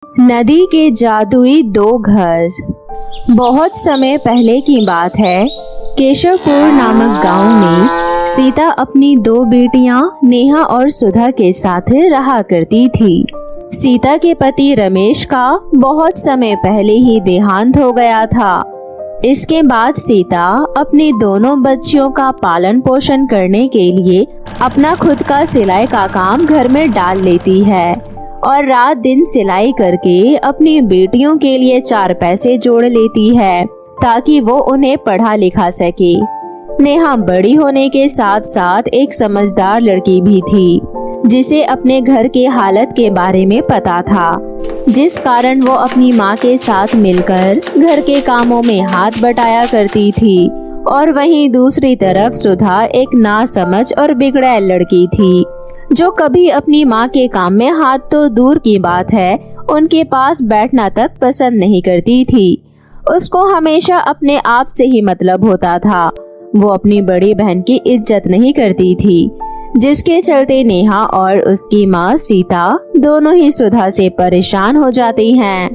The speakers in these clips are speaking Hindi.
नदी के जादुई दो घर। बहुत समय पहले की बात है। केशवपुर नामक गांव में सीता अपनी दो बेटियां नेहा और सुधा के साथ रहा करती थी। सीता के पति रमेश का बहुत समय पहले ही देहांत हो गया था। इसके बाद सीता अपनी दोनों बच्चियों का पालन पोषण करने के लिए अपना खुद का सिलाई का काम घर में डाल लेती है और रात दिन सिलाई करके अपनी बेटियों के लिए 4 पैसे जोड़ लेती है ताकि वो उन्हें पढ़ा लिखा सके। नेहा बड़ी होने के साथ साथ एक समझदार लड़की भी थी जिसे अपने घर के हालत के बारे में पता था, जिस कारण वो अपनी माँ के साथ मिलकर घर के कामों में हाथ बटाया करती थी। और वहीं दूसरी तरफ सुधा एक नासमझ और बिगड़ैल लड़की थी जो कभी अपनी माँ के काम में हाथ तो दूर की बात है उनके पास बैठना तक पसंद नहीं करती थी। उसको हमेशा अपने आप से ही मतलब होता था। वो अपनी बड़ी बहन की इज्जत नहीं करती थी, जिसके चलते नेहा और उसकी माँ सीता दोनों ही सुधा से परेशान हो जाती हैं।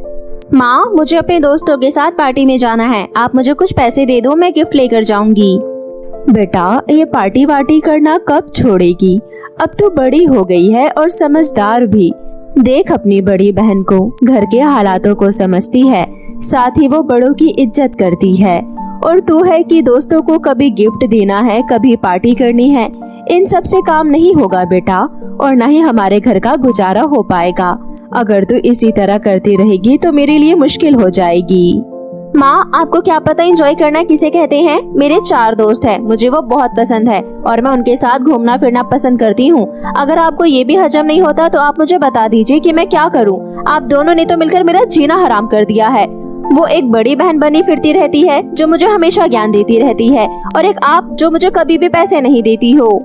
माँ, मुझे अपने दोस्तों के साथ पार्टी में जाना है, आप मुझे कुछ पैसे दे दो, मैं गिफ्ट लेकर जाऊंगी। बेटा, ये पार्टी वार्टी करना कब छोड़ेगी? अब तो बड़ी हो गई है और समझदार भी। देख, अपनी बड़ी बहन को घर के हालातों को समझती है, साथ ही वो बड़ों की इज्जत करती है। और तू है कि दोस्तों को कभी गिफ्ट देना है, कभी पार्टी करनी है। इन सब से काम नहीं होगा बेटा, और न ही हमारे घर का गुजारा हो पाएगा। अगर तू इसी तरह करती रहेगी तो मेरे लिए मुश्किल हो जाएगी। माँ, आपको क्या पता एंजॉय करना किसे कहते हैं? मेरे 4 दोस्त हैं, मुझे वो बहुत पसंद है और मैं उनके साथ घूमना फिरना पसंद करती हूँ। अगर आपको ये भी हजम नहीं होता तो आप मुझे बता दीजिए कि मैं क्या करूँ। आप दोनों ने तो मिलकर मेरा जीना हराम कर दिया है। वो एक बड़ी बहन बनी फिरती रहती है जो मुझे हमेशा ज्ञान देती रहती है, और एक आप जो मुझे कभी भी पैसे नहीं देती हो।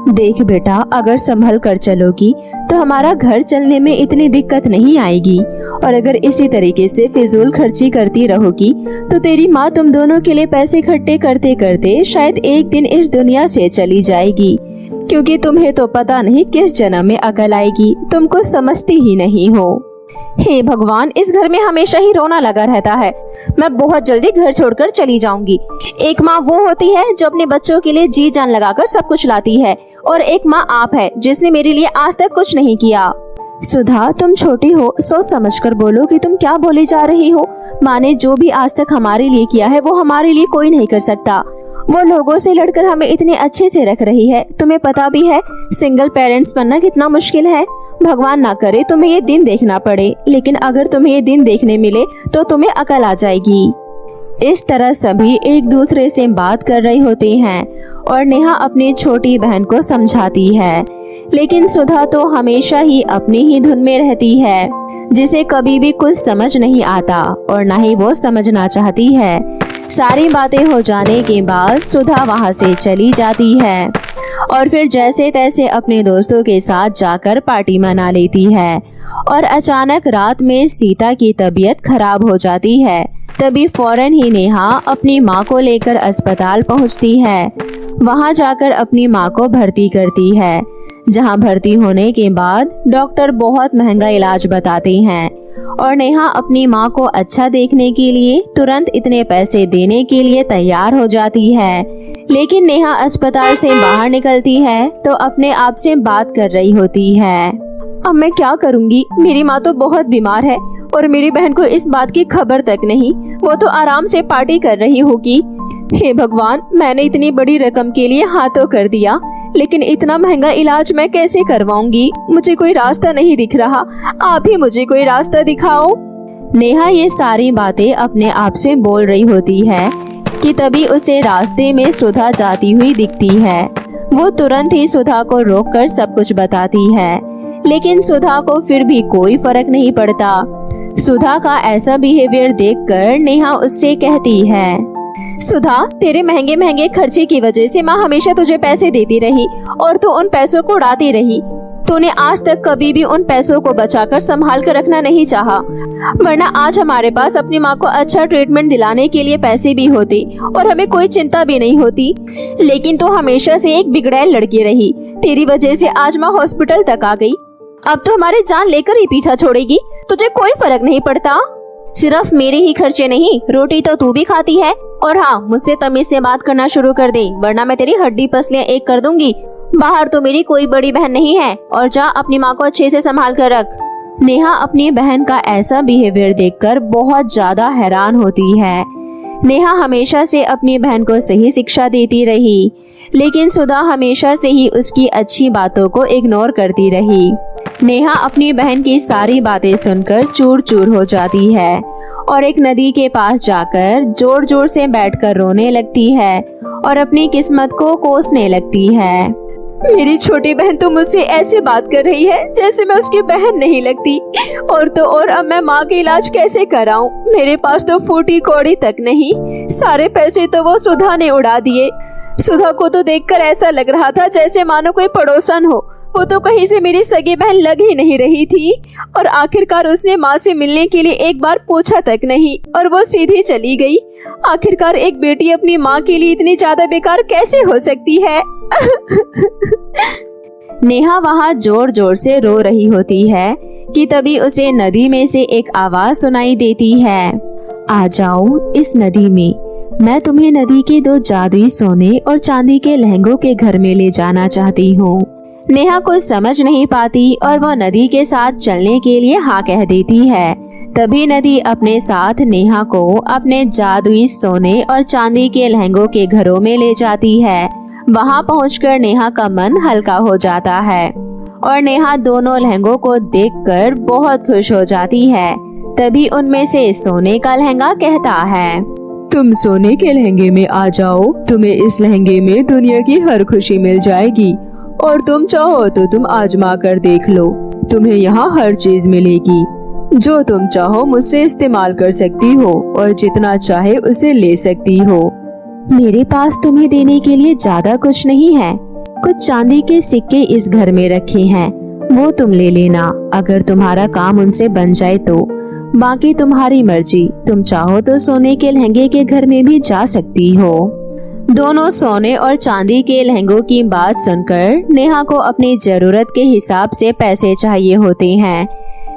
देख बेटा, अगर संभल कर चलोगी तो हमारा घर चलने में इतनी दिक्कत नहीं आएगी, और अगर इसी तरीके से फिजूल खर्ची करती रहोगी तो तेरी माँ तुम दोनों के लिए पैसे इकट्ठे करते करते शायद एक दिन इस दुनिया से चली जाएगी, क्योंकि तुम्हें तो पता नहीं किस जन्म में अकल आएगी, तुम कुछ समझती ही नहीं हो। हे भगवान, इस घर में हमेशा ही रोना लगा रहता है। मैं बहुत जल्दी घर छोड़कर चली जाऊंगी। एक माँ वो होती है जो अपने बच्चों के लिए जी जान लगाकर सब कुछ लाती है, और एक माँ आप है जिसने मेरे लिए आज तक कुछ नहीं किया। सुधा, तुम छोटी हो, सोच समझकर बोलो कि तुम क्या बोली जा रही हो। माँ ने जो भी आज तक हमारे लिए किया है वो हमारे लिए कोई नहीं कर सकता। वो लोगों से लड़कर हमें इतने अच्छे से रख रही है। तुम्हें पता भी है सिंगल पेरेंट्स बनना कितना मुश्किल है। भगवान ना करे तुम्हें ये दिन देखना पड़े, लेकिन अगर तुम्हें ये दिन देखने मिले तो तुम्हें अकल आ जाएगी। इस तरह सभी एक दूसरे से बात कर रही होती हैं और नेहा अपनी छोटी बहन को समझाती है, लेकिन सुधा तो हमेशा ही अपनी ही धुन में रहती है, जिसे कभी भी कुछ समझ नहीं आता और ना ही वो समझना चाहती है। सारी बातें हो जाने के बाद सुधा वहाँ से चली जाती है और फिर जैसे तैसे अपने दोस्तों के साथ जाकर पार्टी मना लेती है। और अचानक रात में सीता की तबीयत खराब हो जाती है। तभी फौरन ही नेहा अपनी माँ को लेकर अस्पताल पहुँचती है। वहाँ जाकर अपनी माँ को भर्ती करती है, जहाँ भर्ती होने के बाद डॉक्टर बहुत महंगा इलाज बताते हैं और नेहा अपनी माँ को अच्छा देखने के लिए तुरंत इतने पैसे देने के लिए तैयार हो जाती है। लेकिन नेहा अस्पताल से बाहर निकलती है तो अपने आप से बात कर रही होती है। अब मैं क्या करूँगी? मेरी माँ तो बहुत बीमार है और मेरी बहन को इस बात की खबर तक नहीं। वो तो आराम से पार्टी कर रही होगी। हे भगवान, मैंने इतनी बड़ी रकम के लिए हाँ तो कर दिया, लेकिन इतना महंगा इलाज मैं कैसे करवाऊंगी? मुझे कोई रास्ता नहीं दिख रहा। आप ही मुझे कोई रास्ता दिखाओ। नेहा ये सारी बातें अपने आप से बोल रही होती है कि तभी उसे रास्ते में सुधा जाती हुई दिखती है। वो तुरंत ही सुधा को रोककर सब कुछ बताती है, लेकिन सुधा को फिर भी कोई फर्क नहीं पड़ता। सुधा का ऐसा बिहेवियर देखकर नेहा उससे कहती है, सुधा, तेरे महंगे महंगे खर्चे की वजह से माँ हमेशा तुझे पैसे देती रही और तू उन पैसों को उड़ाती रही। तूने आज तक कभी भी उन पैसों को बचाकर संभाल कर रखना नहीं चाहा, वरना आज हमारे पास अपनी माँ को अच्छा ट्रीटमेंट दिलाने के लिए पैसे भी होते और हमें कोई चिंता भी नहीं होती। लेकिन तू हमेशा से एक बिगड़ैल लड़की रही। तेरी वजह से आज माँ हॉस्पिटल तक आ गई। अब तो हमारी जान लेकर ही पीछा छोड़ेगी। तुझे कोई फर्क नहीं पड़ता? सिर्फ मेरे ही खर्चे नहीं, रोटी तो तू भी खाती है। और हाँ, मुझसे तमीज से बात करना शुरू कर दे, वरना मैं तेरी हड्डी पसलियां एक कर दूंगी। बाहर तो मेरी कोई बड़ी बहन नहीं है, और जा अपनी माँ को अच्छे से संभाल कर रख। नेहा अपनी बहन का ऐसा बिहेवियर देखकर बहुत ज्यादा हैरान होती है। नेहा हमेशा से अपनी बहन को सही शिक्षा देती रही, लेकिन सुधा हमेशा से ही उसकी अच्छी बातों को इग्नोर करती रही। नेहा अपनी बहन की सारी बातें सुनकर चूर चूर हो जाती है और एक नदी के पास जाकर जोर जोर से बैठकर रोने लगती है और अपनी किस्मत को कोसने लगती है। मेरी छोटी बहन तो मुझसे ऐसे बात कर रही है जैसे मैं उसकी बहन नहीं लगती। और तो और अब मैं माँ का इलाज कैसे कराऊं? मेरे पास तो फूटी कौड़ी तक नहीं, सारे पैसे तो वो सुधा ने उड़ा दिए। सुधा को तो देखकर ऐसा लग रहा था जैसे मानो कोई पड़ोसन हो। वो तो कहीं से मेरी सगी बहन लग ही नहीं रही थी, और आखिरकार उसने माँ से मिलने के लिए एक बार पूछा तक नहीं, और वो सीधी चली गई। आखिरकार एक बेटी अपनी माँ के लिए इतनी ज्यादा बेकार कैसे हो सकती है? नेहा वहाँ जोर जोर से रो रही होती है कि तभी उसे नदी में से एक आवाज सुनाई देती है। आ जाओ इस नदी में, मैं तुम्हें नदी के 2 जादुई सोने और चांदी के लहंगों के घर में ले जाना चाहती हूँ। नेहा कुछ समझ नहीं पाती और वो नदी के साथ चलने के लिए हाँ कह देती है। तभी नदी अपने साथ नेहा को अपने जादुई सोने और चांदी के लहंगों के घरों में ले जाती है। वहाँ पहुंचकर नेहा का मन हल्का हो जाता है और नेहा दोनों लहंगों को देखकर बहुत खुश हो जाती है। तभी उनमें से सोने का लहंगा कहता है, तुम सोने के लहंगे में आ जाओ, तुम्हें इस लहंगे में दुनिया की हर खुशी मिल जाएगी, और तुम चाहो तो तुम आजमा कर देख लो, तुम्हें यहाँ हर चीज मिलेगी। जो तुम चाहो मुझसे इस्तेमाल कर सकती हो और जितना चाहे उसे ले सकती हो। मेरे पास तुम्हें देने के लिए ज्यादा कुछ नहीं है। कुछ चांदी के सिक्के इस घर में रखे हैं, वो तुम ले लेना अगर तुम्हारा काम उनसे बन जाए तो। बाकी तुम्हारी मर्जी, तुम चाहो तो सोने के लहंगे के घर में भी जा सकती हो। दोनों सोने और चांदी के लहंगों की बात सुनकर नेहा को अपनी जरूरत के हिसाब से पैसे चाहिए होते हैं,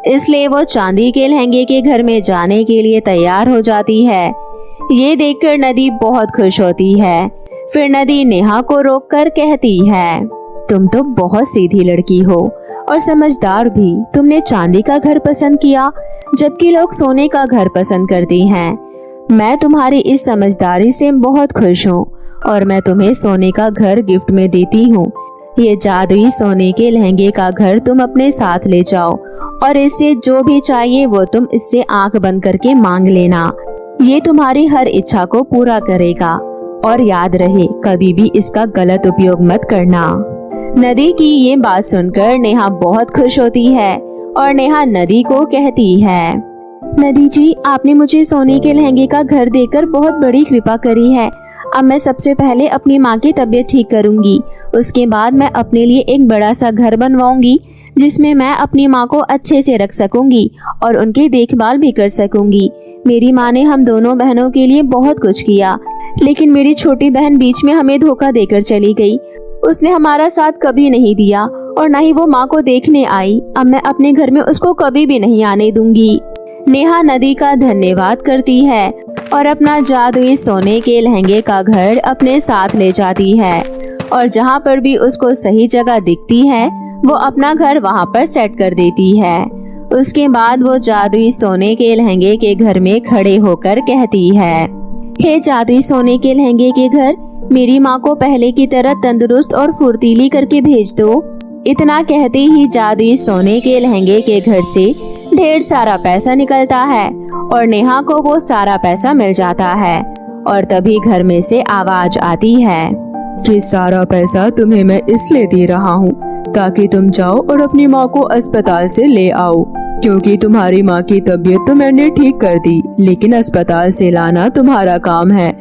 इसलिए वो चांदी के लहंगे के घर में जाने के लिए तैयार हो जाती है। ये देखकर नदी बहुत खुश होती है। फिर नदी नेहा को रोककर कहती है, तुम तो बहुत सीधी लड़की हो और समझदार भी। तुमने चांदी का घर पसंद किया जबकि लोग सोने का घर पसंद करते हैं। मैं तुम्हारी इस समझदारी से बहुत खुश हूँ और मैं तुम्हें सोने का घर गिफ्ट में देती हूँ। ये जादुई सोने के लहंगे का घर तुम अपने साथ ले जाओ और इससे जो भी चाहिए वो तुम इससे आंख बंद करके मांग लेना। ये तुम्हारी हर इच्छा को पूरा करेगा, और याद रहे कभी भी इसका गलत उपयोग मत करना। नदी की ये बात सुनकर नेहा बहुत खुश होती है और नेहा नदी को कहती है, नदी जी, आपने मुझे सोने के लहंगे का घर देकर बहुत बड़ी कृपा करी है। अब मैं सबसे पहले अपनी माँ की तबीयत ठीक करूंगी, उसके बाद मैं अपने लिए एक बड़ा सा घर बनवाऊंगी जिसमें मैं अपनी माँ को अच्छे से रख सकूंगी और उनकी देखभाल भी कर सकूंगी। मेरी माँ ने हम दोनों बहनों के लिए बहुत कुछ किया, लेकिन मेरी छोटी बहन बीच में हमें धोखा देकर चली गई। उसने हमारा साथ कभी नहीं दिया और न ही वो माँ को देखने आई। अब मैं अपने घर में उसको कभी भी नहीं आने दूंगी। नेहा नदी का धन्यवाद करती है और अपना जादुई सोने के लहंगे का घर अपने साथ ले जाती है, और जहाँ पर भी उसको सही जगह दिखती है वो अपना घर वहाँ पर सेट कर देती है। उसके बाद वो जादुई सोने के लहंगे के घर में खड़े होकर कहती है, हे जादुई सोने के लहंगे के घर, मेरी माँ को पहले की तरह तंदुरुस्त और फुर्तीली करके भेज दो। इतना कहते ही जादुई सोने के लहंगे के घर से ढेर सारा पैसा निकलता है और नेहा को वो सारा पैसा मिल जाता है। और तभी घर में से आवाज आती है, कि सारा पैसा तुम्हें मैं इसलिए दे रहा हूँ ताकि तुम जाओ और अपनी माँ को अस्पताल से ले आओ, क्योंकि तुम्हारी माँ की तबीयत तो मैंने ठीक कर दी, लेकिन अस्पताल से लाना तुम्हारा काम है,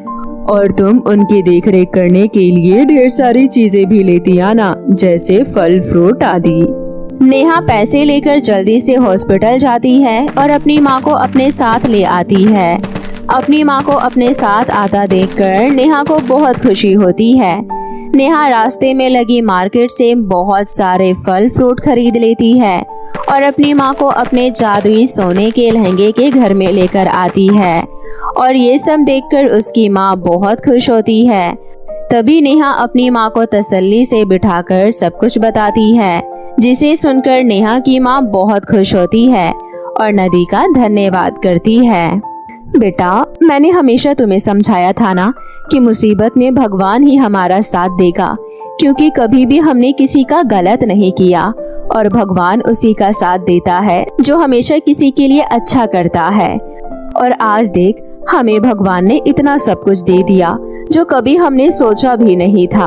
और तुम उनकी देखरेख करने के लिए ढेर सारी चीजें भी लेती आना, जैसे फल फ्रूट आदि। नेहा पैसे लेकर जल्दी से हॉस्पिटल जाती है और अपनी माँ को अपने साथ ले आती है। अपनी माँ को अपने साथ आता देखकर नेहा को बहुत खुशी होती है। नेहा रास्ते में लगी मार्केट से बहुत सारे फल फ्रूट खरीद लेती है और अपनी माँ को अपने जादुई सोने के लहंगे के घर में लेकर आती है और ये सब देखकर उसकी माँ बहुत खुश होती है। तभी नेहा अपनी माँ को तसल्ली से बिठाकर सब कुछ बताती है, जिसे सुनकर नेहा की माँ बहुत खुश होती है और नदी का धन्यवाद करती है। बेटा, मैंने हमेशा तुम्हें समझाया था ना कि मुसीबत में भगवान ही हमारा साथ देगा, क्योंकि कभी भी हमने किसी का गलत नहीं किया और भगवान उसी का साथ देता है जो हमेशा किसी के लिए अच्छा करता है। और आज देख, हमें भगवान ने इतना सब कुछ दे दिया जो कभी हमने सोचा भी नहीं था।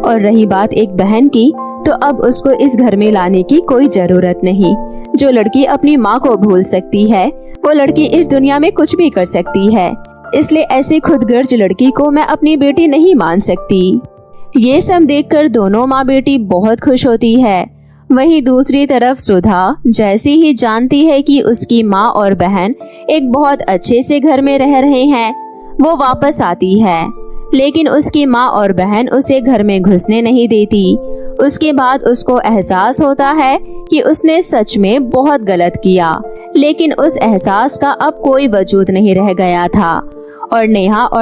और रही बात एक बहन की, तो अब उसको इस घर में लाने की कोई जरूरत नहीं। जो लड़की अपनी माँ को भूल सकती है, वो लड़की इस दुनिया में कुछ भी कर सकती है। इसलिए ऐसी खुदगर्ज लड़की को मैं अपनी बेटी नहीं मान सकती। ये सब देखकर दोनों माँ बेटी बहुत खुश होती है। वहीं दूसरी तरफ सुधा जैसी ही जानती है कि उसकी माँ और बहन एक बहुत अच्छे से घर में रह रहे हैं, वो वापस आती है। लेकिन उसकी माँ और बहन उसे घर में घुसने नहीं देती। उसके बाद उसको एहसास होता है कि उसने सच में बहुत गलत किया, लेकिन उस एहसास का अब कोई वजूद नहीं रह गया था और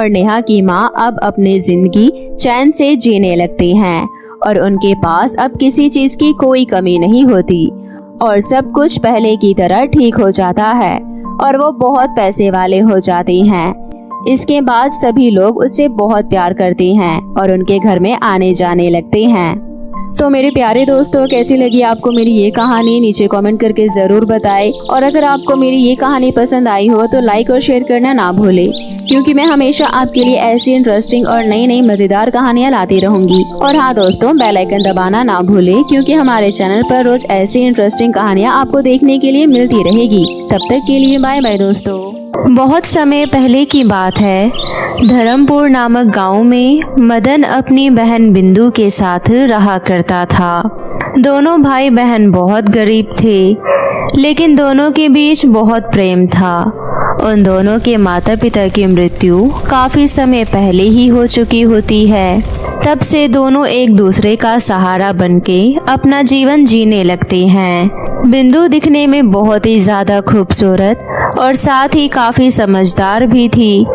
नेहा की माँ अब अपनी जिंदगी चैन से जीने लगती हैं और उनके पास अब किसी चीज की कोई कमी नहीं होती और सब कुछ पहले की तरह ठीक हो जाता है और वो बहुत पैसे वाले हो जाते हैं। इसके बाद सभी लोग उससे बहुत प्यार करते हैं और उनके घर में आने जाने लगते हैं। तो मेरे प्यारे दोस्तों, कैसी लगी आपको मेरी ये कहानी, नीचे कमेंट करके जरूर बताएं। और अगर आपको मेरी ये कहानी पसंद आई हो तो लाइक और शेयर करना ना भूलें, क्योंकि मैं हमेशा आपके लिए ऐसी इंटरेस्टिंग और नई नई मजेदार कहानियाँ लाती रहूंगी। और हाँ दोस्तों, बेल आइकन दबाना ना भूलें, क्योंकि हमारे चैनल पर रोज ऐसी इंटरेस्टिंग कहानियाँ आपको देखने के लिए मिलती रहेगी। तब तक के लिए बाय बाय दोस्तों। बहुत समय पहले की बात है। धर्मपुर नामक गांव में मदन अपनी बहन बिंदु के साथ रहा करता था। दोनों भाई बहन बहुत गरीब थे, लेकिन दोनों के बीच बहुत प्रेम था। उन दोनों के माता पिता की मृत्यु काफी समय पहले ही हो चुकी होती है। तब से दोनों एक दूसरे का सहारा बनके अपना जीवन जीने लगते हैं। बिंदु दिखने में बहुत ही ज्यादा खूबसूरत और साथ ही काफी समझदार भी थी,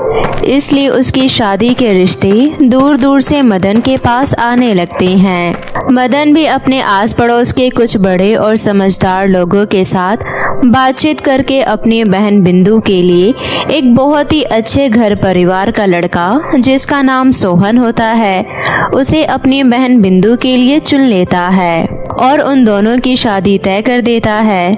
इसलिए उसकी शादी के रिश्ते दूर दूर से मदन के पास आने लगते हैं। मदन भी अपने आस पड़ोस के कुछ बड़े और समझदार लोगों के साथ बातचीत करके अपनी बहन बिंदु के लिए एक बहुत ही अच्छे घर परिवार का लड़का, जिसका नाम सोहन होता है, उसे अपनी बहन बिंदु के लिए चुन लेता है और उन दोनों की शादी तय कर देता है।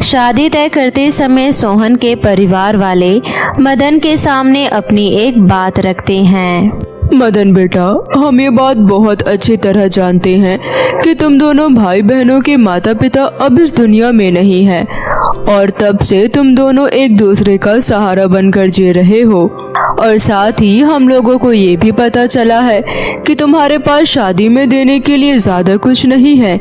शादी तय करते समय सोहन के परिवार वाले मदन के सामने अपनी एक बात रखते हैं। मदन बेटा, हम ये बात बहुत अच्छी तरह जानते हैं कि तुम दोनों भाई बहनों के माता पिता अब इस दुनिया में नहीं हैं और तब से तुम दोनों एक दूसरे का सहारा बनकर जी रहे हो। और साथ ही हम लोगों को ये भी पता चला है कि तुम्हारे पास शादी में देने के लिए ज्यादा कुछ नहीं है,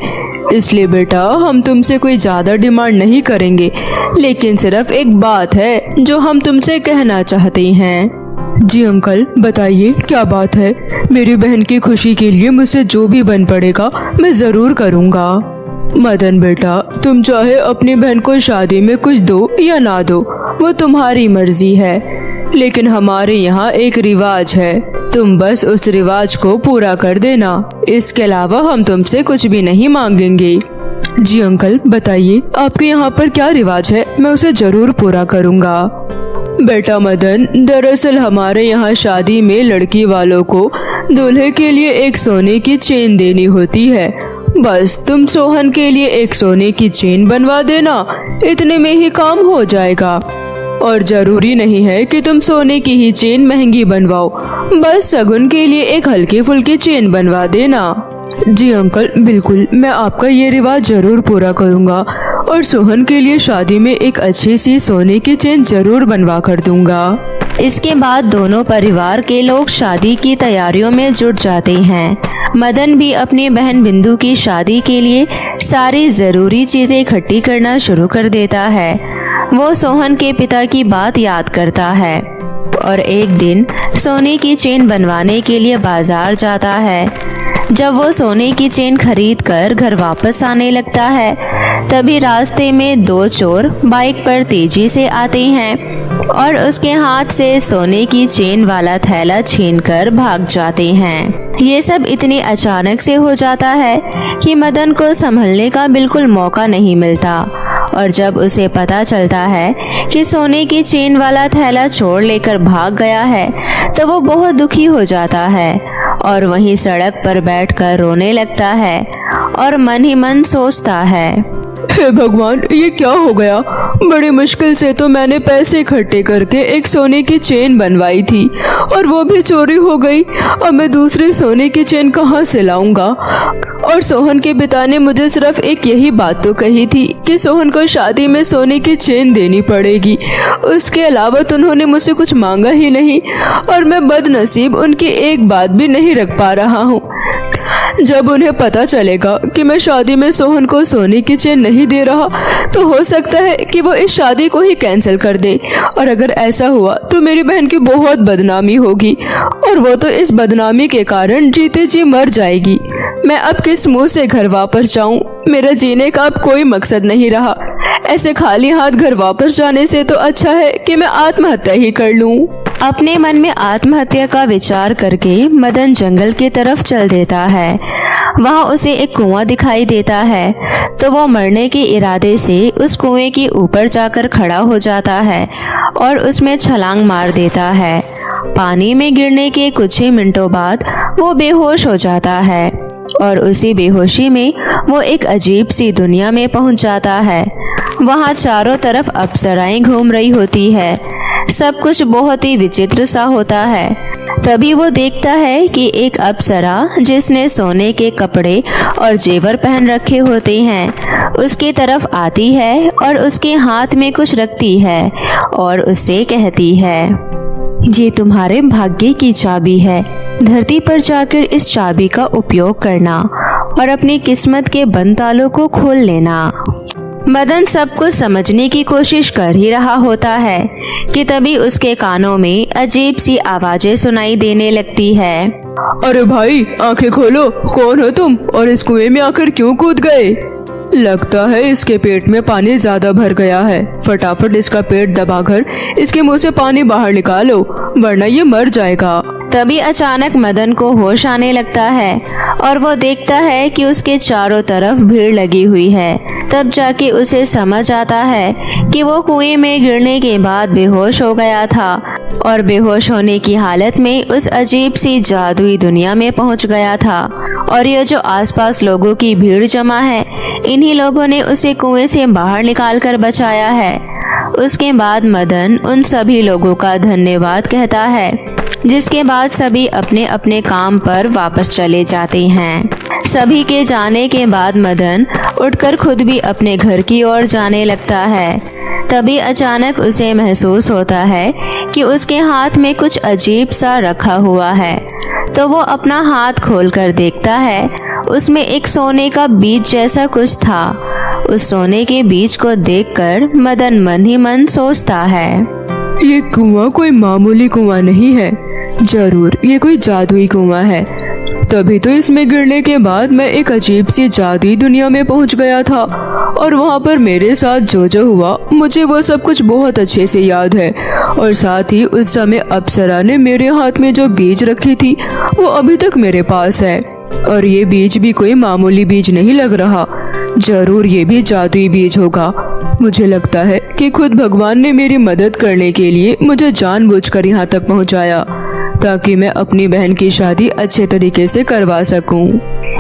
इसलिए बेटा हम तुमसे कोई ज्यादा डिमांड नहीं करेंगे, लेकिन सिर्फ एक बात है जो हम तुमसे कहना चाहते हैं। जी अंकल, बताइए क्या बात है। मेरी बहन की खुशी के लिए मुझसे जो भी बन पड़ेगा मैं जरूर करूँगा। मदन बेटा, तुम चाहे अपनी बहन को शादी में कुछ दो या ना दो, वो तुम्हारी मर्जी है, लेकिन हमारे यहाँ एक रिवाज है, तुम बस उस रिवाज को पूरा कर देना। इसके अलावा हम तुमसे कुछ भी नहीं मांगेंगे। जी अंकल, बताइए आपके यहाँ पर क्या रिवाज है, मैं उसे जरूर पूरा करूँगा। बेटा मदन, दरअसल हमारे यहाँ शादी में लड़की वालों को दूल्हे के लिए एक सोने की चेन देनी होती है। बस तुम सोहन के लिए एक सोने की चेन बनवा देना, इतने में ही काम हो जाएगा। और जरूरी नहीं है कि तुम सोने की ही चेन महंगी बनवाओ, बस शगुन के लिए एक हल्की फुल्की चेन बनवा देना। जी अंकल, बिल्कुल, मैं आपका ये रिवाज जरूर पूरा करूँगा और सोहन के लिए शादी में एक अच्छी सी सोने की चेन जरूर बनवा कर दूंगा। इसके बाद दोनों परिवार के लोग शादी की तैयारियों में जुट जाते हैं। मदन भी अपनी बहन बिंदु की शादी के लिए सारी जरूरी चीजें इकट्ठी करना शुरू कर देता है। वो सोहन के पिता की बात याद करता है। और एक दिन सोने की चेन बनवाने के लिए बाजार जाता है। जब वो सोने की चेन खरीद कर घर वापस आने लगता है, तभी रास्ते में दो चोर बाइक पर तेजी से आते हैं और उसके हाथ से सोने की चेन वाला थैला छीनकर भाग जाते हैं। ये सब इतनी अचानक से हो जाता है कि मदन को संभलने का बिल्कुल मौका नहीं मिलता, और जब उसे पता चलता है कि सोने की चेन वाला थैला चोर लेकर भाग गया है, तो वो बहुत दुखी हो जाता है और वहीं सड़क पर बैठकर रोने लगता है और मन ही मन सोचता है, हे भगवान, ये क्या हो गया। बड़ी मुश्किल से तो मैंने पैसे इकट्ठे करके एक सोने की चेन बनवाई थी और वो भी चोरी हो गई। अब मैं दूसरी सोने की चेन कहाँ से लाऊंगा। और सोहन के पिता ने मुझे सिर्फ एक यही बात तो कही थी कि सोहन को शादी में सोने की चेन देनी पड़ेगी। उसके अलावा तो उन्होंने मुझसे कुछ मांगा ही नहीं, और मैं बदनसीब उनकी एक बात भी नहीं रख पा रहा हूँ। जब उन्हें पता चलेगा कि मैं शादी में सोहन को सोने की चेन नहीं दे रहा, तो हो सकता है कि वो इस शादी को ही कैंसिल कर दे, और अगर ऐसा हुआ तो मेरी बहन की बहुत बदनामी होगी, और वो तो इस बदनामी के कारण जीते जी मर जाएगी। मैं अब किस मुंह से घर वापस जाऊं? मेरा जीने का अब कोई मकसद नहीं रहा। ऐसे खाली हाथ घर वापस जाने से तो अच्छा है कि मैं आत्महत्या ही कर लूं। अपने मन में आत्महत्या का विचार करके मदन जंगल की तरफ चल देता है। वहाँ उसे एक कुआं दिखाई देता है, तो वो मरने के इरादे से उस कुएं के ऊपर जाकर खड़ा हो जाता है और उसमें छलांग मार देता है। पानी में गिरने के कुछ ही मिनटों बाद वो बेहोश हो जाता है, और उसी बेहोशी में वो एक अजीब सी दुनिया में पहुंच जाता है। वहाँ चारों तरफ अप्सराएं घूम रही होती है। सब कुछ बहुत ही विचित्र सा होता है। तभी वो देखता है कि एक अप्सरा, जिसने सोने के कपड़े और जेवर पहन रखे होते हैं, उसकी तरफ आती है और उसके हाथ में कुछ रखती है और उससे कहती है, ये तुम्हारे भाग्य की चाबी है। धरती पर जाकर इस चाबी का उपयोग करना और अपनी किस्मत के बंद तालों को खोल लेना। मदन सब कुछ समझने की कोशिश कर ही रहा होता है कि तभी उसके कानों में अजीब सी आवाजें सुनाई देने लगती है। अरे भाई, आंखें खोलो, कौन हो तुम और इस कुएं में आकर क्यों कूद गए? लगता है इसके पेट में पानी ज्यादा भर गया है। फटाफट इसका पेट दबाकर इसके मुंह से पानी बाहर निकालो, वरना ये मर जाएगा। तभी अचानक मदन को होश आने लगता है और वो देखता है कि उसके चारों तरफ भीड़ लगी हुई है। तब जाके उसे समझ आता है कि वो कुएं में गिरने के बाद बेहोश हो गया था और बेहोश होने की हालत में उस अजीब सी जादुई दुनिया में पहुंच गया था। और ये जो आसपास लोगों की भीड़ जमा है, इन्हीं लोगों ने उसे कुएं से बाहर निकाल कर बचाया है। उसके बाद मदन उन सभी लोगों का धन्यवाद कहता है, जिसके बाद सभी अपने अपने काम पर वापस चले जाते हैं। सभी के जाने के बाद मदन उठकर खुद भी अपने घर की ओर जाने लगता है। तभी अचानक उसे महसूस होता है कि उसके हाथ में कुछ अजीब सा रखा हुआ है। तो वो अपना हाथ खोलकर देखता है, उसमें एक सोने का बीज जैसा कुछ था। उस सोने के बीज को देखकर मदन मन ही मन सोचता है, ये कुआं कोई मामूली कुआं नहीं है, जरूर ये कोई जादुई कुआं है। तभी तो इसमें गिरने के बाद मैं एक अजीब सी जादुई दुनिया में पहुंच गया था, और वहां पर मेरे साथ जो जो हुआ मुझे वो सब कुछ बहुत अच्छे से याद है। और साथ ही उस समय अप्सरा ने मेरे हाथ में जो बीज रखी थी वो अभी तक मेरे पास है, और ये बीज भी कोई मामूली बीज नहीं लग रहा, जरूर ये भी जादुई बीज होगा। मुझे लगता है कि खुद भगवान ने मेरी मदद करने के लिए मुझे जानबूझकर यहाँ तक पहुँचाया, ताकि मैं अपनी बहन की शादी अच्छे तरीके से करवा सकूं।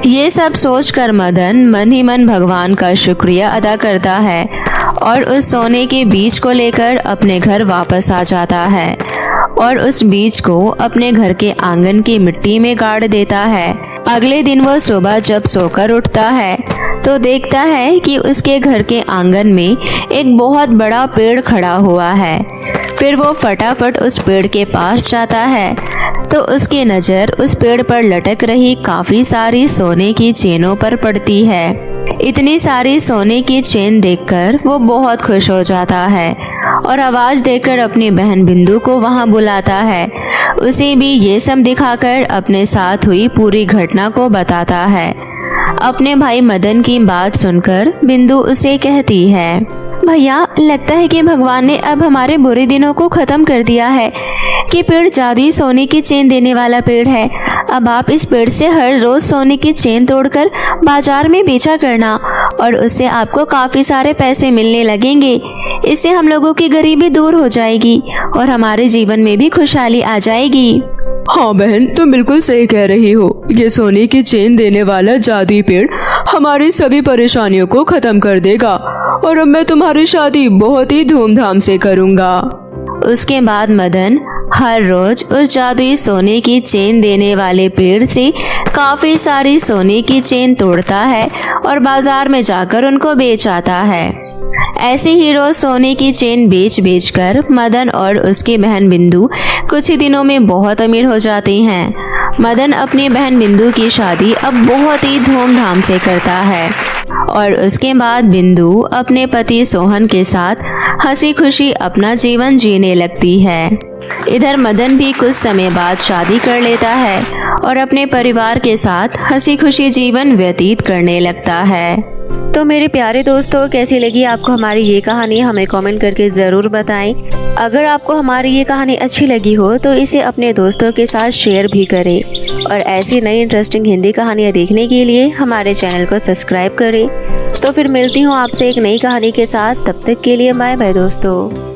ये सब सोचकर मदन मन ही मन भगवान का शुक्रिया अदा करता है और उस सोने के बीज को लेकर अपने घर वापस आ जाता है और उस बीज को अपने घर के आंगन की मिट्टी में गाड़ देता है। अगले दिन वो सुबह जब सोकर उठता है तो देखता है कि उसके घर के आंगन में एक बहुत बड़ा पेड़ खड़ा हुआ है। फिर वो फटाफट उस पेड़ के पास जाता है तो उसकी नज़र उस पेड़ पर लटक रही काफी सारी सोने की चेनों पर पड़ती है। इतनी सारी सोने की चेन देखकर वो बहुत खुश हो जाता है और आवाज़ देकर अपनी बहन बिंदु को वहां बुलाता है। उसे भी ये सब दिखाकर अपने साथ हुई पूरी घटना को बताता है। अपने भाई मदन की बात सुनकर बिंदु उसे कहती है, भैया लगता है कि भगवान ने अब हमारे बुरे दिनों को खत्म कर दिया है। कि पेड़ जादुई सोने की चेन देने वाला पेड़ है। अब आप इस पेड़ से हर रोज सोने की चेन तोड़कर बाजार में बेचा करना और उससे आपको काफी सारे पैसे मिलने लगेंगे। इससे हम लोगों की गरीबी दूर हो जाएगी और हमारे जीवन में भी खुशहाली आ जाएगी। हाँ बहन, तुम बिल्कुल सही कह रही हो। ये सोने की चेन देने वाला जादुई पेड़ हमारी सभी परेशानियों को खत्म कर देगा और अब मैं तुम्हारी शादी बहुत ही धूमधाम से करूँगा। उसके बाद मदन हर रोज उस जादुई सोने की चेन देने वाले पेड़ से काफी सारी सोने की चेन तोड़ता है और बाजार में जाकर उनको बेच आता है। ऐसे ही रोज सोने की चेन बेच कर मदन और उसकी बहन बिंदु कुछ ही दिनों में बहुत अमीर हो जाती हैं। मदन अपनी बहन बिंदु की शादी अब बहुत ही धूमधाम से करता है और उसके बाद बिंदु अपने पति सोहन के साथ हंसी खुशी अपना जीवन जीने लगती है। इधर मदन भी कुछ समय बाद शादी कर लेता है और अपने परिवार के साथ हंसी खुशी जीवन व्यतीत करने लगता है। तो मेरे प्यारे दोस्तों, कैसी लगी आपको हमारी ये कहानी, हमें कमेंट करके ज़रूर बताएं। अगर आपको हमारी ये कहानी अच्छी लगी हो तो इसे अपने दोस्तों के साथ शेयर भी करें और ऐसी नई इंटरेस्टिंग हिंदी कहानियाँ देखने के लिए हमारे चैनल को सब्सक्राइब करें। तो फिर मिलती हूँ आपसे एक नई कहानी के साथ, तब तक के लिए बाय बाय दोस्तों।